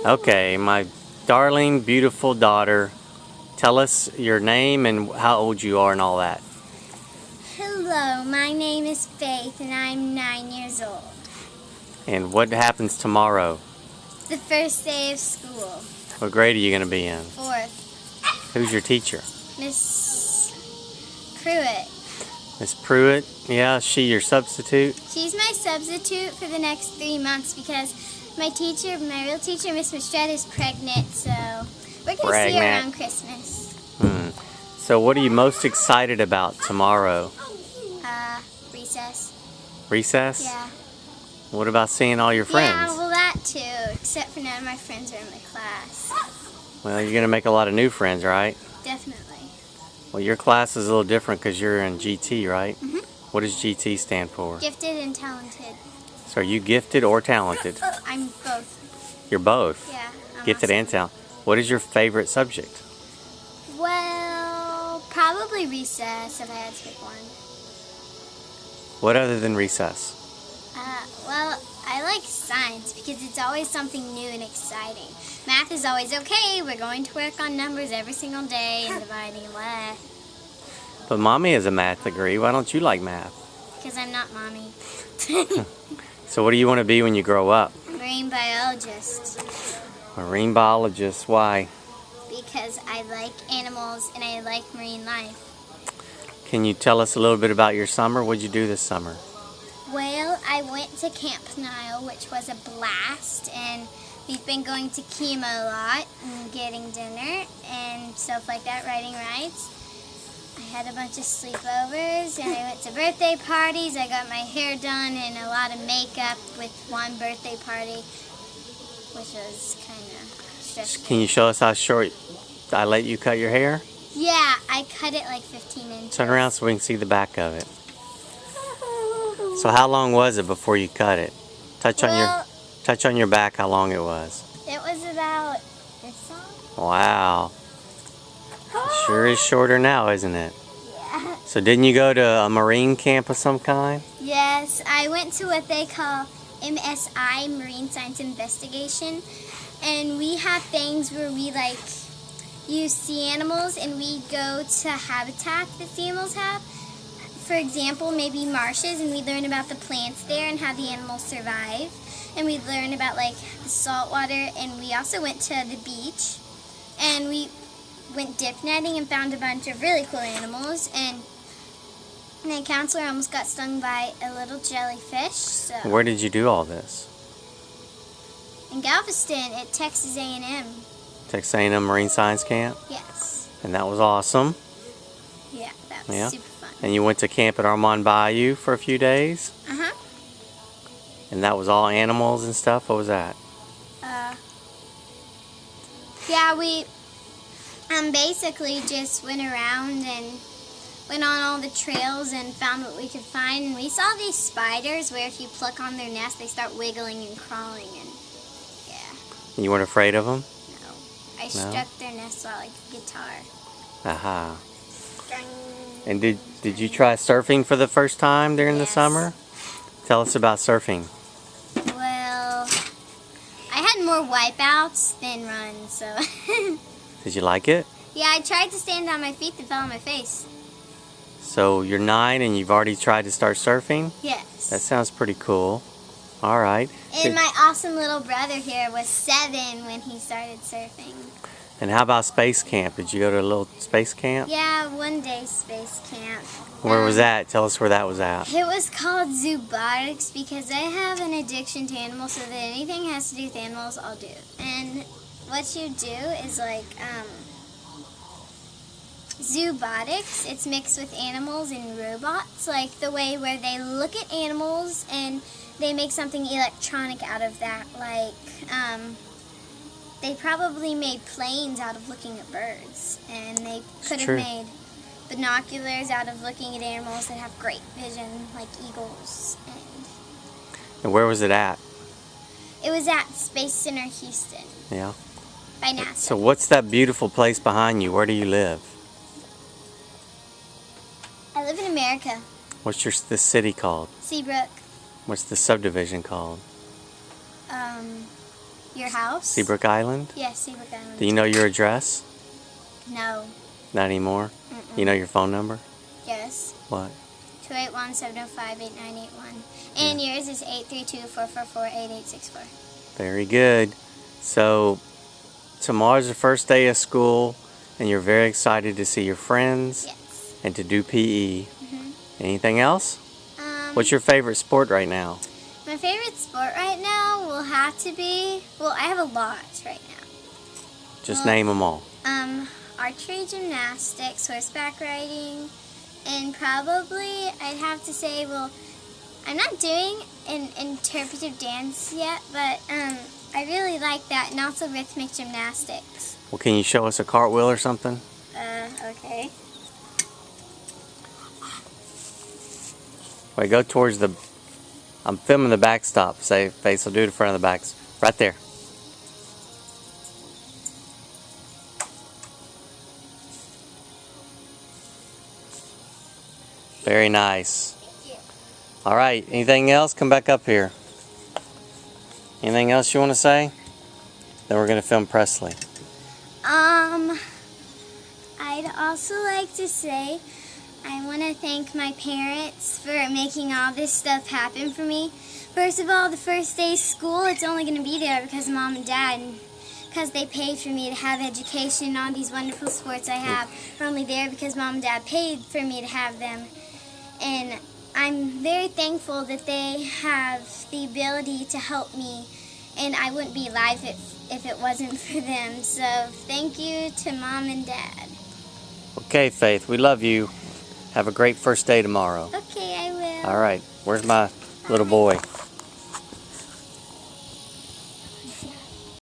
Okay, my darling, beautiful daughter, tell us your name and how old you are and all that. Hello, my name is Faith and I'm 9 years old. And what happens tomorrow? The first day of school. What grade are you going to be in? 4th. Who's your teacher? Miss Pruitt. Miss Pruitt? Yeah, is she your substitute? She's my substitute for the next 3 months because my real teacher, Miss Mistretta, is pregnant, so we're going to see her around Christmas. So what are you most excited about tomorrow? Recess. Recess? Yeah. What about seeing all your friends? Yeah, well that too, except for none of my friends are in my class. Well, you're going to make a lot of new friends, right? Definitely. Well, your class is a little different because you're in GT, right? Mm-hmm. What does GT stand for? Gifted and talented. So are you gifted or talented? I'm both. You're both? Yeah. Gifted and talented. What is your favorite subject? Well, probably recess if I had to pick one. What other than recess? Well, I like science because it's always something new and exciting. Math is always okay. We're going to work on numbers every single day and dividing what. But Mommy has a math degree. Why don't you like math? Because I'm not Mommy. So what do you want to be when you grow up? Marine biologist. Marine biologist. Why? Because I like animals and I like marine life. Can you tell us a little bit about your summer? What did you do this summer? Well, I went to Camp Nile, which was a blast, and we've been going to Kima a lot and getting dinner and stuff like that, riding rides. I had a bunch of sleepovers, and I went to birthday parties. I got my hair done and a lot of makeup with one birthday party, which was kind of stressful. Can you show us how short I let you cut your hair? Yeah, I cut it like 15 inches. Turn around so we can see the back of it. So how long was it before you cut it? Touch on your back how long it was. It was about this long. Wow. Sure is shorter now, isn't it? Yeah. So didn't you go to a marine camp of some kind? Yes, I went to what they call MSI, Marine Science Investigation, and we have things where we use sea animals and we go to habitats that sea animals have. For example, maybe marshes, and we learn about the plants there and how the animals survive. And we learn about the salt water, and we also went to the beach and we went dip netting and found a bunch of really cool animals, and my counselor almost got stung by a little jellyfish. So Where did you do all this? in Galveston at Texas A&M. Texas A&M Marine Science Camp? Yes. And that was awesome. Yeah, that was super fun. And you went to camp at Armand Bayou for a few days? Uh-huh. And that was all animals and stuff? What was that? Yeah, we basically just went around and went on all the trails and found what we could find. And we saw these spiders where if you pluck on their nest, they start wiggling and crawling. And yeah. You weren't afraid of them? No. I struck their nest out like a guitar. Aha. And did you try surfing for the first time during the summer? Tell us about surfing. Well, I had more wipeouts than runs, so. Did you like it? Yeah, I tried to stand on my feet that fell on my face. So you're 9 and you've already tried to start surfing? Yes. That sounds pretty cool. All right. And my awesome little brother here was 7 when he started surfing. And how about space camp? Did you go to a little space camp? Yeah, one day space camp. Where was that? Tell us where that was at. It was called Zoobotics because I have an addiction to animals, so that anything has to do with animals, I'll do. And what you do is Zoobotics. It's mixed with animals and robots, like the way where they look at animals and they make something electronic out of that, they probably made planes out of looking at birds, and they could have made binoculars out of looking at animals that have great vision, like eagles. And where was it at? It was at Space Center Houston. Yeah. By NASA. So what's that beautiful place behind you? Where do you live? I live in America. What's the city called? Seabrook. What's the subdivision called? Your house? Seabrook Island? Yes, Seabrook Island. Do you know your address? No. Not anymore? Mm-mm. You know your phone number? Yes. What? 281-705-8981. And yours is 832-444-8864. Very good. So, tomorrow's the first day of school, and you're very excited to see your friends Yes. and to do PE. Anything else? What's your favorite sport right now? My favorite sport right now will have to be, well, I have a lot right now. Just Well, name them all. Archery, gymnastics, horseback riding, and probably I'd have to say, well, I'm not doing an interpretive dance yet, but I really like that, and also rhythmic gymnastics. Well, can you show us a cartwheel or something? Okay. Wait, go towards the... I'm filming the backstop. Say, Faisal, do the front of the backs. Right there. Very nice. Thank you. All right, anything else? Come back up here. Anything else you want to say? Then we're going to film Presley. I'd also like to say I want to thank my parents for making all this stuff happen for me. First of all, the first day of school, it's only going to be there because of Mom and Dad, and because they paid for me to have education and all these wonderful sports I have are only there because Mom and Dad paid for me to have them. And I'm very thankful that they have the ability to help me, and I wouldn't be alive if it wasn't for them. So thank you to Mom and Dad. Okay, Faith, we love you. Have a great first day tomorrow. Okay, I will. All right, where's my little boy?